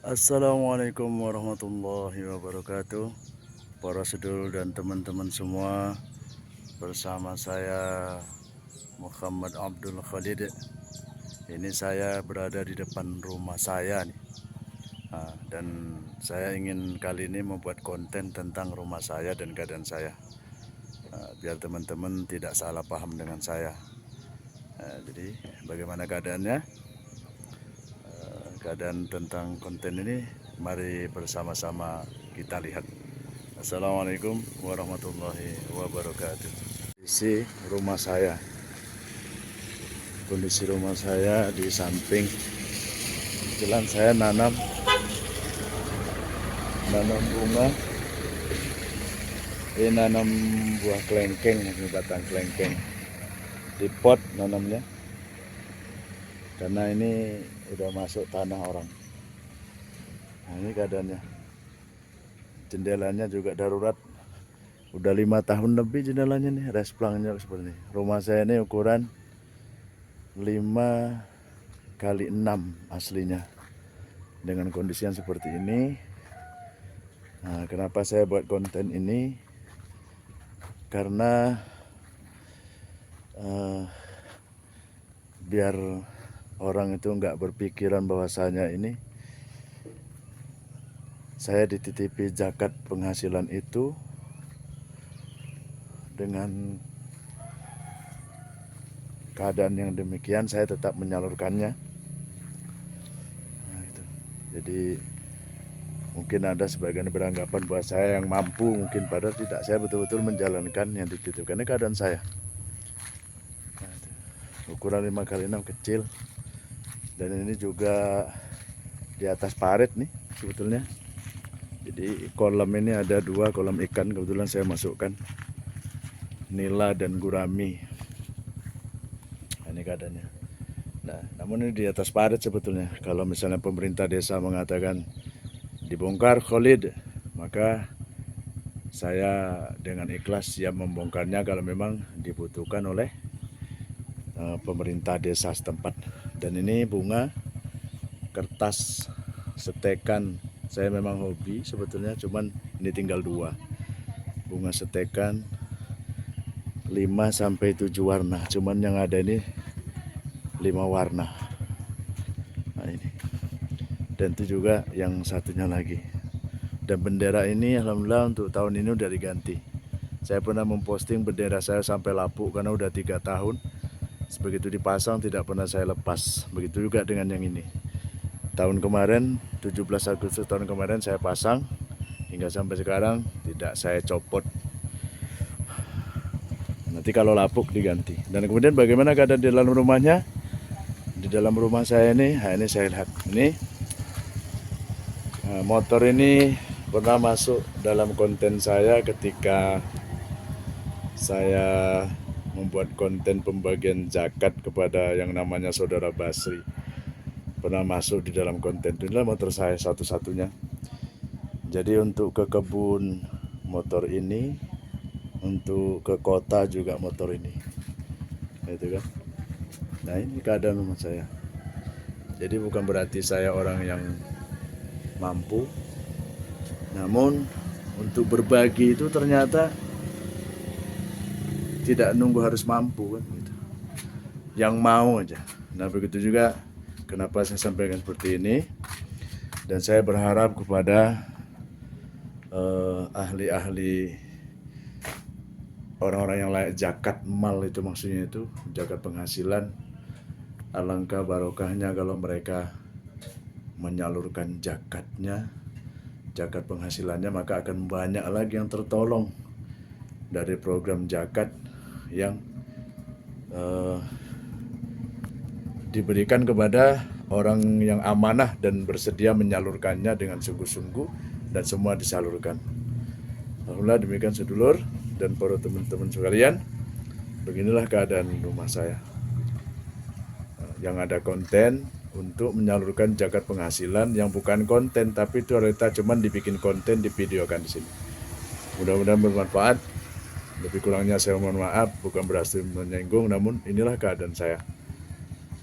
Assalamualaikum warahmatullahi wabarakatuh. Para sedulur dan teman-teman semua, bersama saya Muhammad Abdul Khalid. Ini saya berada di depan rumah saya nih. Dan saya ingin kali ini membuat konten tentang rumah saya dan keadaan saya, biar teman-teman tidak salah paham dengan saya. Jadi bagaimana keadaannya? Keadaan tentang konten ini, mari bersama-sama kita lihat. Assalamualaikum warahmatullahi wabarakatuh. Kondisi rumah saya di samping jalan. Saya nanam bunga. Ini nanam buah kelengkeng, ini batang kelengkeng di pot nanamnya, karena ini udah masuk tanah orang. Nah, ini keadaannya. Jendelanya juga darurat, udah 5 tahun lebih jendelanya nih, resplangnya seperti ini. Rumah saya ini ukuran 5 kali 6 aslinya, dengan kondisi yang seperti ini. Nah, kenapa saya buat konten ini? Karena biar orang itu nggak berpikiran bahwasanya ini saya dititipi zakat penghasilan itu dengan keadaan yang demikian saya tetap menyalurkannya. Nah, itu. Jadi mungkin ada sebagian beranggapan bahwa saya yang mampu, mungkin padahal tidak. Saya betul-betul menjalankan yang dititipkan. Ini keadaan saya. Nah, itu. Ukuran 5 kali 6 kecil, dan ini juga di atas parit nih sebetulnya. Jadi kolam ini ada 2 kolam ikan, kebetulan saya masukkan nila dan gurami. Nah, ini keadaannya. Nah, namun ini di atas parit sebetulnya. Kalau misalnya pemerintah desa mengatakan dibongkar Khalid, maka saya dengan ikhlas siap membongkarnya kalau memang dibutuhkan oleh pemerintah desa setempat. Dan ini bunga kertas setekan, saya memang hobi sebetulnya, cuman ini tinggal 2 bunga setekan 5-7 warna, cuman yang ada ini 5 warna. Nah, ini, dan itu juga yang satunya lagi. Dan bendera ini alhamdulillah untuk tahun ini udah diganti. Saya pernah memposting bendera saya sampai lapuk karena udah 3 tahun. Begitu dipasang tidak pernah saya lepas. Begitu juga dengan yang ini. Tahun kemarin 17 Agustus tahun kemarin saya pasang, hingga sampai sekarang tidak saya copot. Nanti kalau lapuk diganti. Dan kemudian bagaimana keadaan di dalam rumahnya? Di dalam rumah saya ini, nah ini saya lihat. Ini motor ini pernah masuk dalam konten saya ketika saya membuat konten pembagian zakat kepada yang namanya Saudara Basri. Pernah masuk di dalam konten. Inilah motor saya satu-satunya. Jadi untuk ke kebun motor ini, untuk ke kota juga motor ini, itu kan. Nah, ini keadaan rumah saya. Jadi bukan berarti saya orang yang mampu, namun untuk berbagi itu ternyata tidak nunggu harus mampu kan, gitu. Yang mau aja. Nah, begitu juga kenapa saya sampaikan seperti ini. Dan saya berharap kepada ahli-ahli, orang-orang yang layak zakat mal, itu maksudnya itu zakat penghasilan. Alangkah barokahnya kalau mereka menyalurkan zakatnya, zakat penghasilannya, maka akan banyak lagi yang tertolong dari program zakat yang diberikan kepada orang yang amanah dan bersedia menyalurkannya dengan sungguh-sungguh, dan semua disalurkan. Alhamdulillah, demikian sedulur dan para teman-teman sekalian. Beginilah keadaan rumah saya. Yang ada konten untuk menyalurkan zakat penghasilan, yang bukan konten tapi itu realita, cuman dibikin konten, divideokan di sini. Mudah-mudahan bermanfaat. Lebih kurangnya saya mohon maaf, bukan berhasil menyinggung, namun inilah keadaan saya.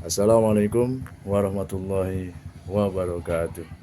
Assalamualaikum warahmatullahi wabarakatuh.